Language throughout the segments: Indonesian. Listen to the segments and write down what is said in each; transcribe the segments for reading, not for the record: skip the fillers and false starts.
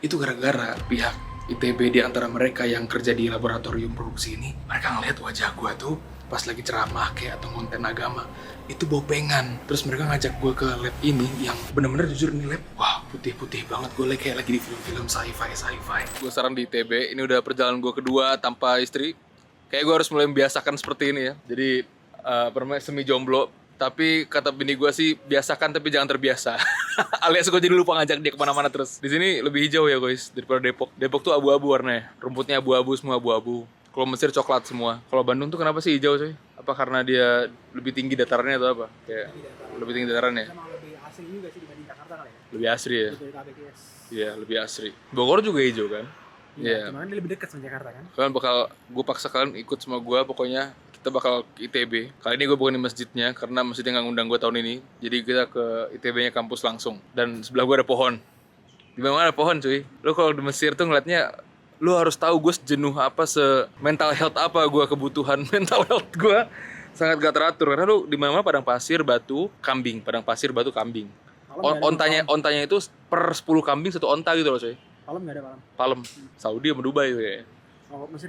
Itu gara-gara pihak ITB di antara mereka yang kerja di laboratorium produksi ini, mereka ngeliat wajah gue tuh pas lagi ceramah kayak atau konten agama, itu bopengan. Terus mereka ngajak gue ke lab ini yang bener-bener jujur nih lab, wah putih-putih banget, gue kayak lagi di film-film sci-fi. Gue sekarang di ITB, ini udah perjalanan gue kedua tanpa istri. Kayak gue harus mulai membiasakan seperti ini ya. Jadi semi jomblo. Tapi kata bini gue sih biasakan tapi jangan terbiasa. Alias gue jadi lupa ngajak dia kemana-mana terus. Di sini lebih hijau ya guys daripada Depok. Depok tuh abu-abu warnanya. Rumputnya abu-abu, semua abu-abu. Kalau Mesir coklat semua. Kalau Bandung tuh kenapa sih hijau coy? Apa karena dia lebih tinggi datarannya atau apa? Kayak lebih tinggi datarannya. Sama lebih asri juga sih dibanding Jakarta kali ya. Lebih asri ya. Lebih KBKS. Iya lebih asri. Bogor juga hijau kan? Iya. Cuma kan dia lebih dekat sama Jakarta kan. Kalian gue paksa kalian ikut sama gue, pokoknya kita bakal ke ITB. Kali ini gue bukan di masjidnya, karena masjidnya nggak ngundang gue tahun ini. Jadi kita ke ITB-nya kampus langsung. Dan sebelah gue ada pohon. Di mana ada pohon cuy. Lo kalau di Mesir tuh ngeliatnya, lo harus tahu gue sejenuh apa, mental health apa gue, kebutuhan mental health gue sangat gak teratur. Karena lo di mana padang pasir, batu, kambing. Padang pasir, batu, kambing. Ontanya itu per 10 kambing 1 onta gitu loh cuy. Palem nggak ada palem. Palem. Saudi sama Dubai kayaknya.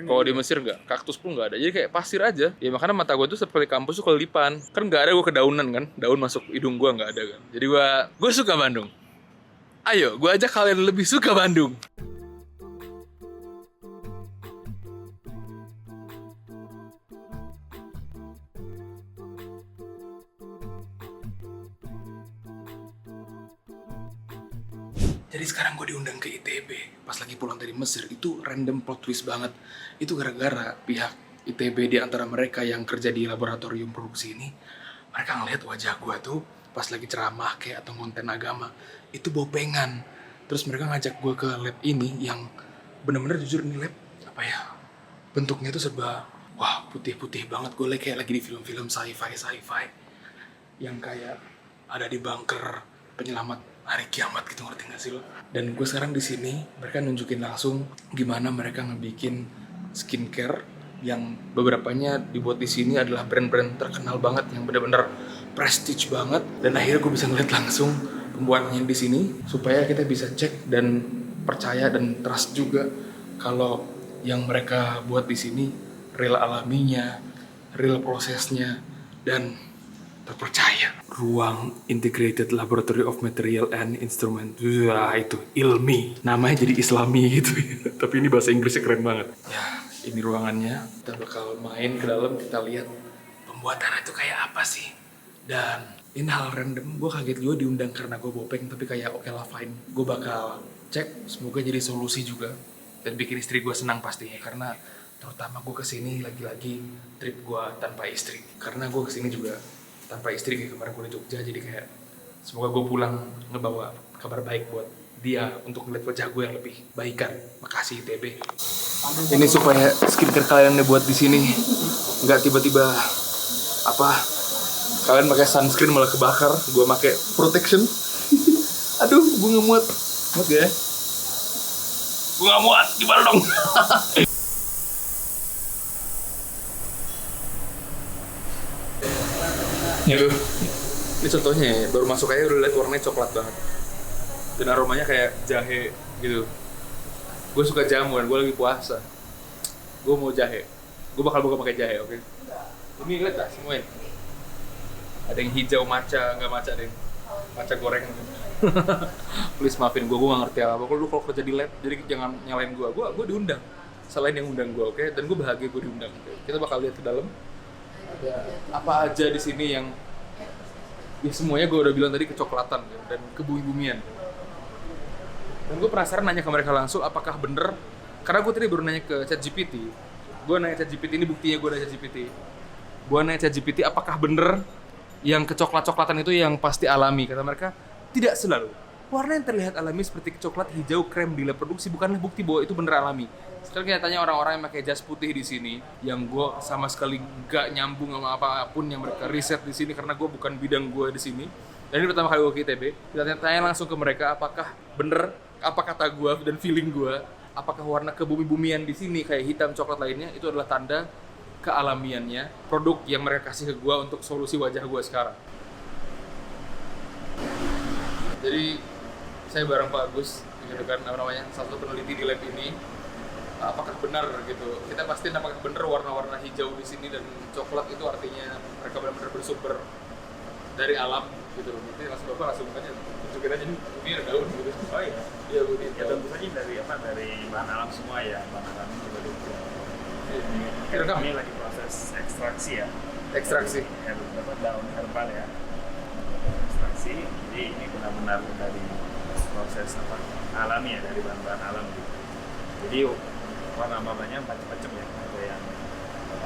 Kalau di Mesir nggak, kaktus pun nggak ada. Jadi kayak pasir aja. Ya makanya mata gue tuh seperti kampus tuh kelilipan. Kan nggak ada gue kedaunan kan. Daun masuk hidung gue nggak ada kan. Jadi gue suka Bandung. Ayo, gue ajak kalian lebih suka Bandung. Jadi sekarang gue diundang ke ITB pas lagi pulang dari Mesir. Itu random plot twist banget. Itu gara-gara pihak ITB di antara mereka yang kerja di laboratorium produksi ini, mereka ngeliat wajah gue tuh pas lagi ceramah kayak atau konten agama, itu bopengan. Terus mereka ngajak gue ke lab ini yang bener-bener jujur nih lab, apa ya, bentuknya tuh serba wah putih-putih banget. Gue kayak lagi di film-film sci-fi yang kayak ada di bunker penyelamat hari kiamat gitu, ngerti gak sih lo? Dan gue sekarang di sini, mereka nunjukin langsung gimana mereka ngebikin skincare yang beberapanya dibuat di sini adalah brand-brand terkenal banget yang bener-bener prestige banget. Dan akhirnya gue bisa ngeliat langsung pembuatannya di sini supaya kita bisa cek dan percaya dan trust juga kalau yang mereka buat di sini real alaminya, real prosesnya, dan terpercaya. Ruang Integrated Laboratory of Material and Instrument. Wah, itu ilmi. Namanya jadi islami gitu ya. Tapi ini bahasa Inggrisnya keren banget. Ya, ini ruangannya. Kita bakal main ke dalam, kita lihat pembuatannya itu kayak apa sih. Dan ini hal random, gue kaget juga diundang karena gue bopeng. Tapi kayak oke lah fine. Gue bakal cek, semoga jadi solusi juga. Dan bikin istri gue senang pastinya. Karena terutama gue kesini lagi-lagi trip gue tanpa istri. Karena gue kesini juga tanpa istri kayak kemarin gue di Jogja, jadi kayak semoga gue pulang ngebawa kabar baik buat dia untuk ngeliat wajah gue yang lebih baikan. Makasih ITB. Ini supaya skincare kalian buat di sini nggak tiba-tiba kalian pakai sunscreen malah kebakar. Gue pakai protection. Aduh, gue nggak muat ya. Gue nggak muat, gimana dong? Ya, ini contohnya ya, baru masuk aja udah liat warnanya coklat banget dan aromanya kayak jahe gitu. Gue suka jamu kan, gue lagi puasa, gue mau jahe, gue bakal buka pakai jahe, oke? Ini lihat lah semuanya, ada yang hijau matcha, nggak matcha, ada yang matcha goreng. Please maafin gue gak ngerti apa. Kalau lu kalau kerja di lab, jadi jangan nyalain gue diundang, selain yang undang gue, oke? Dan gue bahagia gue diundang. Kita bakal lihat ke dalam. Ya, apa aja di sini yang ya semuanya gue udah bilang tadi kecoklatan ya, dan kebumi-bumian. Dan gue penasaran nanya ke mereka langsung apakah bener, karena gue tadi baru nanya ke ChatGPT. Gue nanya ChatGPT, ini buktinya gue nanya ChatGPT. Gue nanya ChatGPT apakah bener yang kecoklat-coklatan itu yang pasti alami. Kata mereka tidak selalu. Warna yang terlihat alami seperti coklat hijau krem di lab produksi bukanlah bukti bahwa itu bener alami. Sekarang kita tanya orang-orang yang pakai jas putih di sini, yang gue sama sekali gak nyambung sama apapun yang mereka riset di sini karena gue bukan bidang gue di sini. Dan ini pertama kali gue ke ITB, kita tanya langsung ke mereka apakah bener apa kata gue dan feeling gue, apakah warna kebumi-bumian di sini kayak hitam coklat lainnya itu adalah tanda kealamiannya produk yang mereka kasih ke gue untuk solusi wajah gue sekarang. Jadi saya bareng Pak Agus gitu kan, apa namanya, salah satu peneliti di lab ini, apakah benar gitu. Kita pastiin apakah benar warna-warna hijau di sini dan coklat itu artinya mereka benar-benar bersumber dari alam gitu. Nanti langsung bapak langsung aja tunjukin aja nih, ini ada daun gitu. Oh iya. Iya bu, Ya tentu saja dari apa, dari bahan alam semua ya, bahan alam juga juga. Direkam? Ini lagi proses ekstraksi ya. Ekstraksi. Ya beberapa daun herbal ya. Ekstraksi. Jadi ini benar-benar dari proses apa, alami ya, dari bahan-bahan alam gitu. Jadi warna-warnanya macam-macam ya. Ada yang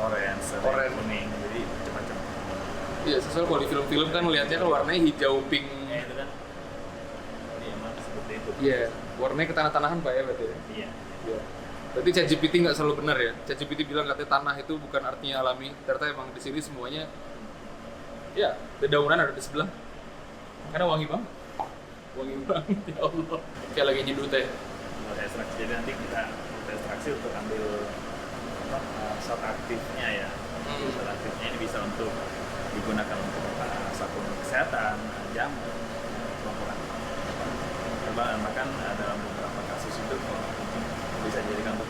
orange, ada yang kuning, jadi macam-macam. Iya, sesuai kalau di film-film kan lihatnya kan warnanya hijau, pink. Ya itu kan. Jadi emang seperti itu. Iya, warnanya ke tanah-tanahan Pak ya berarti ya? Iya. Iya. Berarti ChatGPT nggak selalu benar ya? ChatGPT bilang katanya tanah itu bukan artinya alami. Ternyata emang di sini semuanya, ya, dedaunan ada di sebelah. Karena wangi banget. Wangi banget, ya Allah. Kayak lagi nyeduh teh. Buat ekstraksi, jadi nanti kita ekstraksi untuk ambil apa, zat aktifnya ya. Zat aktifnya ini bisa untuk digunakan untuk sabun kesehatan, jamu, pelan terbang, bahkan dalam beberapa kasus itu bisa dijadikan untuk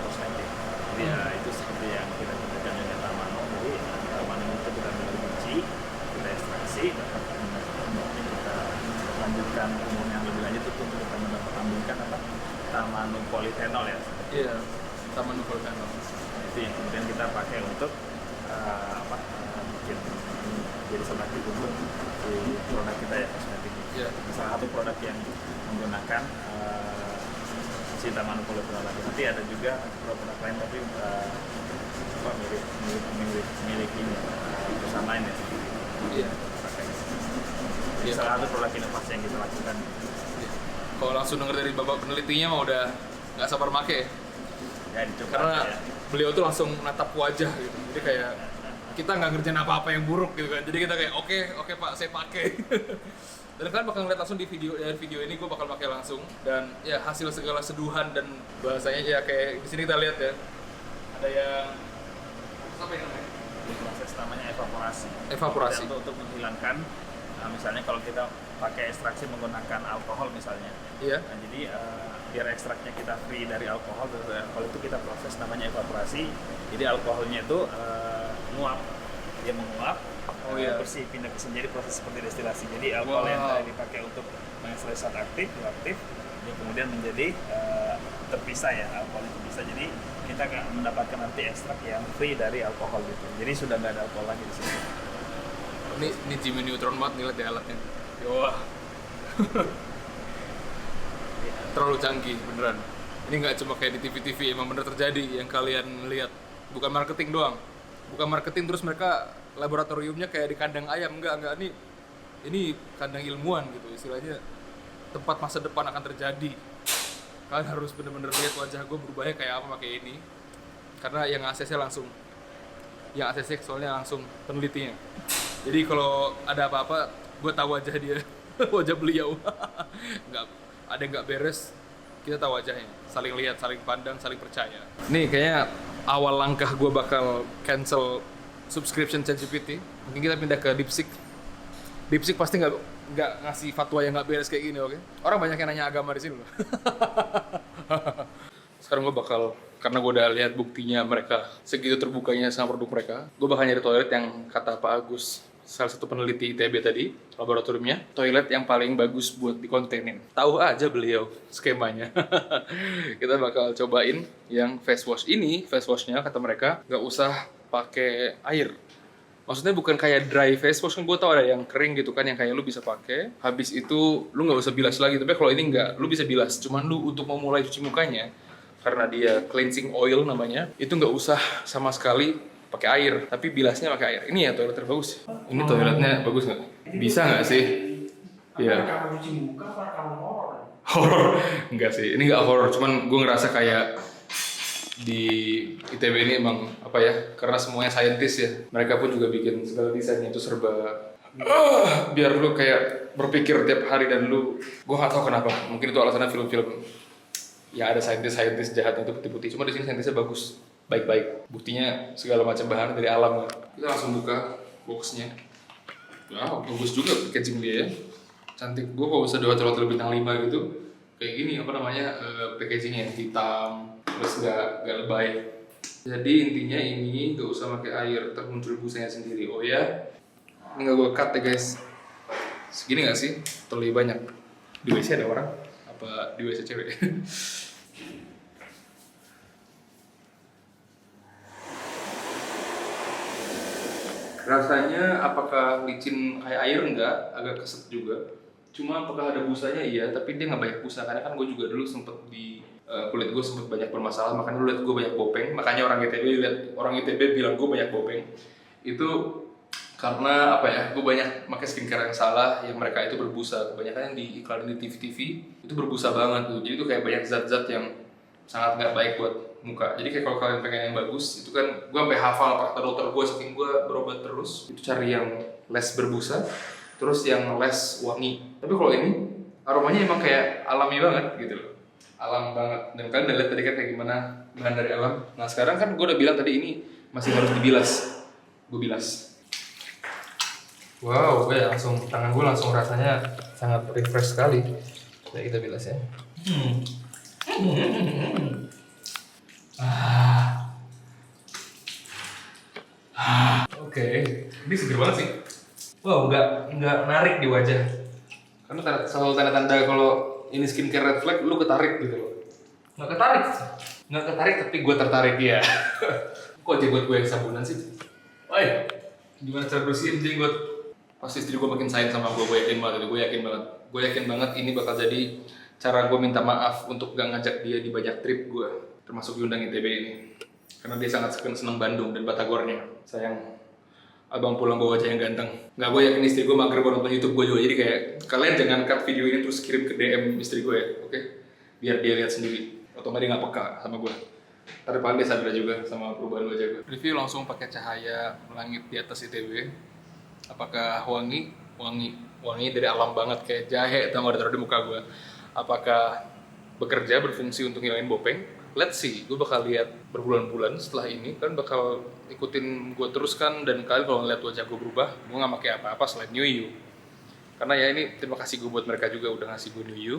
kosmetik. Jadi ya itu seperti yang kita gunakan dengan tamano. Jadi tamano itu kita ambil biji, kita ekstraksi, kemudian kita lanjutkan umurnya yang lebih lanjut itu untuk kita menambahkan apa, tamano polifenol ya. Iya, taman volcano. Itu yang kemudian kita pakai untuk apa, bikin jadi zat aktif untuk di produk kita ya, kosmetik. Iya. Salah satu produk yang menggunakan si tamano polifenol lagi. Nanti ada juga produk lain tapi apa, milik ini perusahaan lain ya. Iya. Pakai. Iya. Salah satu produk inovasi yang kita lakukan. Iya. Kalau langsung denger dari bapak penelitinya mah udah nggak sabar make. Ya dicoba Karena ya. beliau tuh langsung natap wajah gitu. Jadi kayak kita nggak ngerjain apa-apa yang buruk gitu kan. Jadi kita kayak oke Pak, saya pakai. Dan kalian bakal ngeliat langsung di video, dari video ini gue bakal pakai langsung. Dan ya hasil segala seduhan dan bahasanya ya kayak di sini kita lihat ya. Ada yang apa yang namanya? Proses namanya evaporasi. Evaporasi. Untuk menghilangkan, misalnya kalau kita pakai ekstraksi menggunakan alkohol misalnya. Iya. Nah, jadi biar ekstraknya kita free dari alkohol, alkohol itu kita proses namanya evaporasi. Jadi alkoholnya itu menguap, dia menguap, bersih, pindah ke sini. Jadi proses seperti destilasi. Jadi alkohol yang tadi dipakai untuk mengekstrak zat aktif, dia kemudian menjadi terpisah ya, alkohol itu bisa. Jadi kita akan mendapatkan nanti ekstrak yang free dari alkohol gitu. Jadi sudah nggak ada alkohol lagi di sini. Ini Jimmy Neutron banget nih lihat di alatnya. Wah. Terlalu canggih beneran. Ini nggak cuma kayak di TV-TV, emang bener terjadi yang kalian lihat. Bukan marketing doang. Bukan marketing terus mereka laboratoriumnya kayak di kandang ayam, enggak ini kandang ilmuwan gitu istilahnya, tempat masa depan akan terjadi. Kalian harus bener-bener lihat wajah gue berubahnya kayak apa pakai ini, karena yang ACC langsung, yang ACC soalnya langsung penelitinya. Jadi kalau ada apa-apa gue tahu wajah dia. Wajah beliau. Nggak ada yang nggak beres, kita tahu wajahnya, saling lihat, saling pandang, saling percaya. Nih kayaknya awal langkah gue bakal cancel subscription ChatGPT. Mungkin kita pindah ke DeepSeek. DeepSeek pasti nggak ngasih fatwa yang nggak beres kayak gini, oke? Orang banyak yang nanya agama di sini loh. Sekarang gue bakal, karena gue udah lihat buktinya mereka segitu terbukanya sama produk mereka, gue bakal nyari toilet yang kata Pak Agus, salah satu peneliti ITB tadi, laboratoriumnya, toilet yang paling bagus buat dikontenin. Tahu aja beliau skemanya. Kita bakal cobain yang face wash ini, face washnya kata mereka nggak usah pakai air. Maksudnya bukan kayak dry face wash, kan gue tau ada yang kering gitu kan, yang kayak lu bisa pakai, habis itu lu nggak usah bilas lagi. Tapi kalau ini nggak, lu bisa bilas. Cuman lu untuk memulai cuci mukanya, karena dia cleansing oil namanya, itu nggak usah sama sekali pakai air, tapi bilasnya pakai air. Ini ya toilet terbagus. Ini toiletnya bagus nggak? Bisa nggak sih? Iya. Kamu cuci muka, kamu horor. Horor? Enggak sih. Ini nggak horor. Cuman gue ngerasa kayak di ITB ini emang apa ya? Karena semuanya saintis ya. Mereka pun juga bikin segala desainnya itu serba biar lu kayak berpikir tiap hari dan lu, gue nggak tahu kenapa. Mungkin itu alasannya film-film ya ada saintis jahatnya itu putih-putih. Cuma di sini saintisnya bagus. Baik-baik, buktinya segala macam bahan dari alam kan. Kita langsung buka boxnya. Wow, bagus juga packaging dia ya. Cantik. Gue kalau bisa hotel-hotel bintang 5 gitu, kayak gini apa namanya packagingnya hitam terus nggak lebay. Jadi intinya ini nggak usah pakai air, ntar muncul busanya sendiri. Oh ya, ini nggak gue cut ya guys. Segini nggak sih? Atau lebih banyak? Di WC ada orang? Apa di WC cewek? Rasanya apakah licin kayak air? Enggak, agak keset juga. Cuma apakah ada busanya? Iya, tapi dia nggak banyak busa. Karena kan gue juga dulu sempet di kulit gue sempet banyak bermasalah, makanya lu liat gue banyak bopeng. Makanya orang ITB bilang gue banyak bopeng. Itu karena apa ya? Gue banyak pakai skincare yang salah, yang mereka itu berbusa. Kebanyakan yang di iklan di TV-TV itu berbusa banget tuh. Jadi itu kayak banyak zat-zat yang sangat nggak baik buat muka. Jadi kayak kalau kalian pengen yang bagus, itu kan gue sampai hafal kata dokter gue saking gue berobat terus. Itu cari yang less berbusa, terus yang less wangi. Tapi kalau ini aromanya emang kayak alami banget gitu loh. Alam banget. Dan kalian udah lihat tadi kan kayak gimana bahan dari alam. Nah sekarang kan gue udah bilang tadi ini masih harus dibilas. Gue bilas. Wow, gue langsung tangan gue langsung rasanya sangat refresh sekali. Ya kita bilas ya. Oke, ini seger banget sih. Wow, nggak narik di wajah. Karena selalu tanda-tanda kalau ini skincare red flag, lu ketarik gitu loh. Nggak ketarik tapi gue tertarik ya. Kok jenggot gue yang sabunan sih? Woi, gimana cara bersihin jenggot? Pasti istri gue makin sayang sama gue yakin banget. Gue yakin banget ini bakal jadi cara gue minta maaf untuk gak ngajak dia di banyak trip gue, termasuk diundang ITB ini. Karena dia sangat seneng Bandung dan Batagornya. Sayang, abang pulang bawa wajah yang ganteng. Gak, gue yakin istri gue mager banget nonton YouTube gue juga. Jadi kayak, kalian jangan cut video ini terus kirim ke DM istri gue ya, oke? Biar dia lihat sendiri. Atau nggak dia nggak peka sama gue. Ntar paling dia sadar juga sama perubahan wajah gue. Review langsung pakai cahaya langit di atas ITB. Apakah wangi? Wangi dari alam banget kayak jahe atau nggak taruh di muka gue. Apakah bekerja berfungsi untuk ngilangin bopeng? Let's see, gue bakal lihat berbulan-bulan setelah ini kan bakal ikutin gue terus kan, dan kalian kalau ngeliat wajah gue berubah, gue nggak pakai apa-apa selain New You. Karena ya ini terima kasih gue buat mereka juga udah ngasih gue New You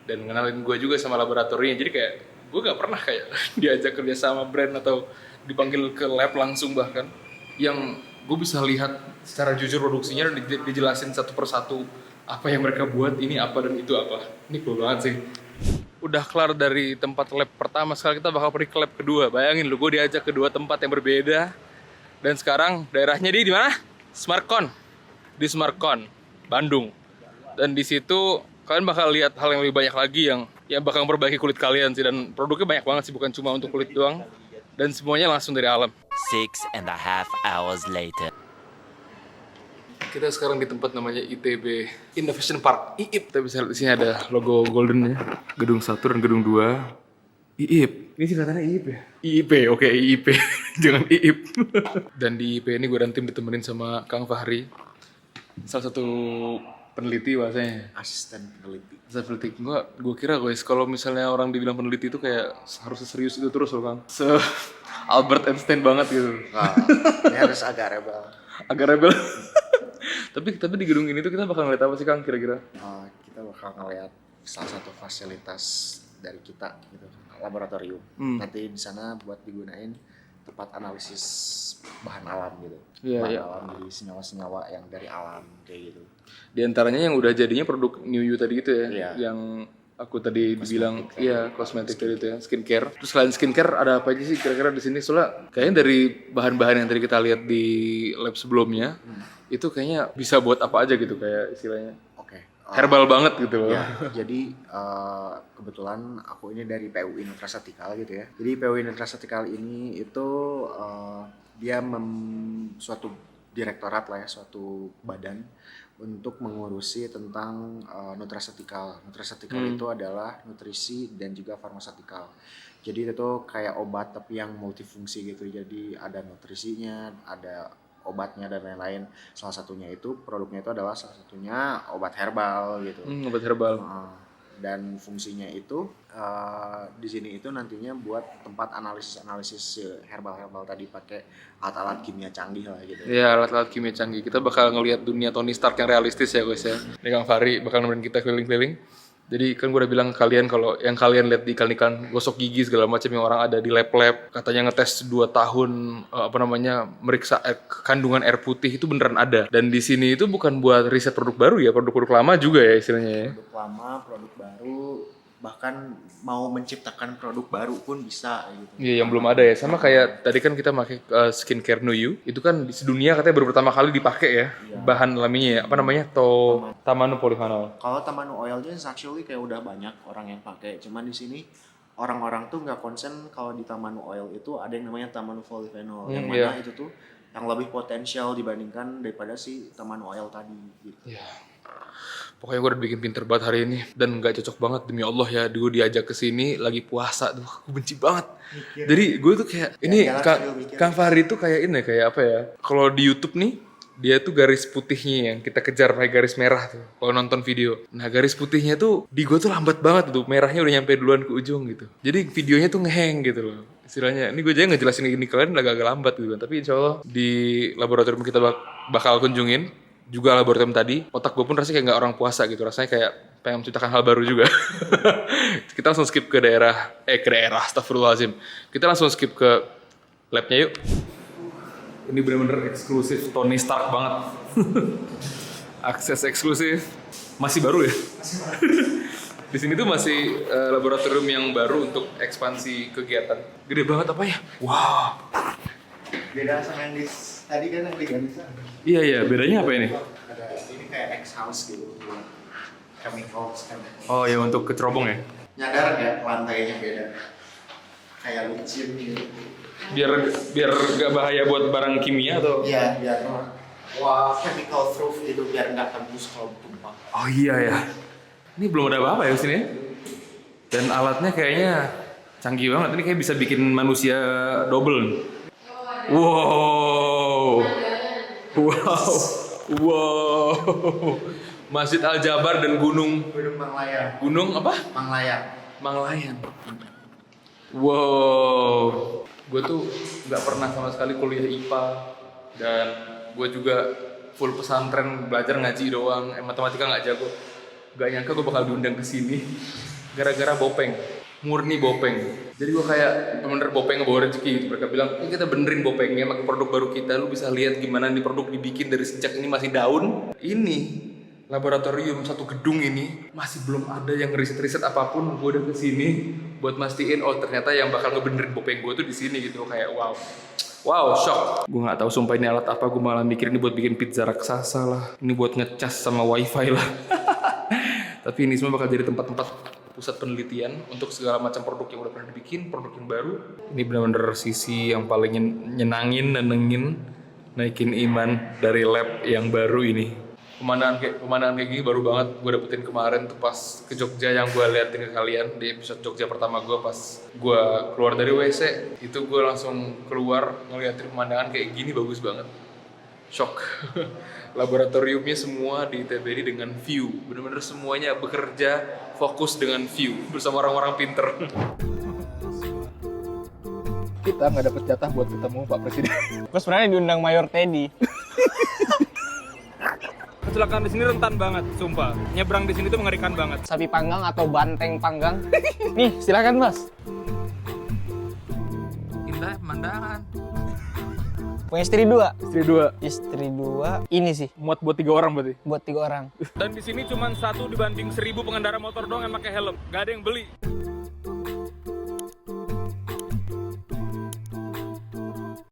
dan ngenalin gue juga sama laboratorinya. Jadi kayak gue nggak pernah kayak diajak kerja sama brand atau dipanggil ke lab langsung, bahkan yang gue bisa lihat secara jujur produksinya dan dijelasin satu persatu apa yang mereka buat, ini apa dan itu apa. Ini cool banget sih. Udah kelar dari tempat lab pertama, sekarang kita bakal pergi ke lab kedua. Bayangin lu, gue diajak ke dua tempat yang berbeda. Dan sekarang daerahnya di mana? Smartcon. Di Smartcon, Bandung. Dan di situ kalian bakal lihat hal yang lebih banyak lagi yang bakal memperbaiki kulit kalian sih. Dan produknya banyak banget sih, bukan cuma untuk kulit doang. Dan semuanya langsung dari alam. 6.5 hours later. Kita sekarang di tempat namanya ITB Innovation Park, IIP. Kita bisa lihat di sini ada logo golden ya. Gedung 1 dan gedung 2. IIP. Ini singkatannya IIP ya? IIP, oke IIP. Jangan IIP. Dan di IIP ini gue dan tim ditemenin sama Kang Fahri. Salah satu peneliti bahasanya. Asisten peneliti. Gue kira guys, kalau misalnya orang dibilang peneliti itu kayak harus serius itu terus loh Kang. Albert Einstein banget gitu. Nah, ini harus agak rebel. Agak rebel. tapi di gedung ini tuh kita bakal ngeliat apa sih Kang kira-kira? Kita bakal ngeliat salah satu fasilitas dari kita gitu, laboratorium. Nanti di sana buat digunain tempat analisis bahan alam gitu. Bahan alam dari senyawa-senyawa yang dari alam kayak gitu. Di antaranya yang udah jadinya produk New You tadi gitu ya, Iya. Yang aku tadi dibilang kosmetik tadi itu ya, skincare. Terus selain skincare ada apa aja sih kira-kira di sini? Soalnya kayaknya dari bahan-bahan yang tadi kita lihat di lab sebelumnya itu kayaknya bisa buat apa aja gitu kayak istilahnya. Oke. Herbal banget gitu loh. Ya, jadi kebetulan aku ini dari PUI Nutraceutical gitu ya. Jadi PUI Nutraceutical ini itu dia suatu direktorat lah ya, suatu badan untuk mengurusi tentang nutraceutical. Nutraceutical itu adalah nutrisi dan juga farmaceutical. Jadi itu kayak obat tapi yang multifungsi gitu. Jadi ada nutrisinya, ada obatnya dan lain-lain. Salah satunya itu produknya itu adalah salah satunya obat herbal gitu. Obat herbal. Dan fungsinya itu di sini itu nantinya buat tempat analisis herbal tadi pakai alat-alat kimia canggih lah gitu. Iya, alat-alat kimia canggih. Kita bakal ngelihat dunia Tony Stark yang realistis ya guys ya. Ini Kang Fahri bakal nemenin kita keliling-keliling. Jadi kan gue udah bilang ke kalian kalau yang kalian lihat di iklan-iklan gosok gigi segala macam yang orang ada di lab-lab katanya ngetes 2 tahun meriksa kandungan air putih itu beneran ada. Dan di sini itu bukan buat riset produk baru ya, produk-produk lama juga ya istilahnya ya. Produk lama, produk baru, bahkan mau menciptakan produk baru pun bisa gitu. Iya, yang belum ada ya. Sama kayak tadi kan kita pakai skincare Nuyu, itu kan di sedunia katanya baru pertama kali dipakai ya. Bahan alaminya ya, apa namanya? Tamanu polyphenol. Kalau Tamanu oilnya actually kayak udah banyak orang yang pakai. Cuman di sini orang-orang tuh nggak concern kalau di Tamanu oil itu ada yang namanya Tamanu polyphenol. Yang mana itu tuh yang lebih potensial dibandingkan daripada si Tamanu oil tadi gitu. Iya. Pokoknya gue udah bikin pinter banget hari ini dan nggak cocok banget demi Allah ya. Gue diajak ke sini lagi puasa tuh, gue benci banget. Jadi gue tuh kayak ini Kang Fahri tuh kayak ini kayak apa ya? Kalau di YouTube nih dia tuh garis putihnya yang kita kejar pakai garis merah tuh. Kalau nonton video, nah garis putihnya tuh di gue tuh lambat banget tuh, merahnya udah nyampe duluan ke ujung gitu. Jadi videonya tuh ngeheng gitu loh. Istilahnya, ini gue aja ngejelasin ini kalian agak lambat gitu kan. Tapi insya Allah di laboratorium kita bakal kunjungin. Juga laboratorium tadi, otak gue pun rasanya kayak nggak orang puasa gitu, rasanya kayak pengen menciptakan hal baru juga. Kita langsung skip ke daerah, astagfirullahaladzim. Kita langsung skip ke labnya yuk. Ini bener-bener eksklusif, Tony Stark banget. Akses eksklusif, masih baru ya? Di sini tuh masih laboratorium yang baru untuk ekspansi kegiatan. Gede banget apa ya? Wow. Beda sama yang tadi kan yang di Ganesha. Iya, bedanya apa ini? Ada ini kayak X house gitu buat chemicals kan. Oh ya, untuk kecerobong ya? Nyadar nggak lantainya beda? Kayak licin gitu. Biar gak bahaya buat barang kimia atau? Iya, biar chemical proof itu biar nggak tembus kalau tumpah. Oh iya ya. Ini belum ada apa-apa ya di sini. Dan alatnya kayaknya canggih banget. Ini kayak bisa bikin manusia double. Wow. Masjid Al Jabar dan Gunung Manglayang. Gunung apa? Manglayang. Wow. Gue tuh nggak pernah sama sekali kuliah IPA dan gue juga full pesantren belajar ngaji doang. Matematika nggak jago. Gak nyangka gue bakal diundang ke sini gara-gara Bopeng. Murni Bopeng. Jadi gue kayak bener Bopeng ngebawa rezeki gitu. Mereka bilang, ini kita benerin Bopengnya pakai produk baru kita. Lu bisa lihat gimana nih produk dibikin dari sejak ini masih daun. Ini laboratorium satu gedung ini masih belum ada yang riset apapun. Gue udah kesini buat mastiin ternyata yang bakal ngebenerin Bopeng gue tuh di sini gitu. Kayak wow, shock. Gue nggak tahu sumpah ini alat apa. Gue malah mikir ini buat bikin pizza raksasa lah. Ini buat ngecas sama wifi lah. Tapi ini semua bakal jadi tempat-tempat pusat penelitian untuk segala macam produk yang udah pernah dibikin, produk yang baru. Ini benar-benar sisi yang paling nyenangin, naikin iman dari lab yang baru ini. Pemandangan kayak gini baru banget gue dapetin kemarin tuh pas ke Jogja yang gue liatin ke kalian di episode Jogja pertama gue pas gue keluar dari WC. Itu gue langsung keluar ngeliatin pemandangan kayak gini bagus banget. Shock. Laboratoriumnya semua di ITB ini dengan view. Bener-bener semuanya bekerja fokus dengan view bersama orang-orang pinter. Kita nggak dapet jatah buat ketemu Pak Presiden. Gue sebenarnya diundang Mayor Teddy. Kecelakaan di sini rentan banget, sumpah. Nyebrang di sini tuh mengerikan banget. Sapi panggang atau banteng panggang. Nih, silakan Mas. Indah pemandangan. Punya istri 2. Istri 2. Ini sih Muat buat 3 orang berarti. buat 3 orang. Dan di sini cuma 1 dibanding 1000 pengendara motor doang yang pakai helm. Gak ada yang beli.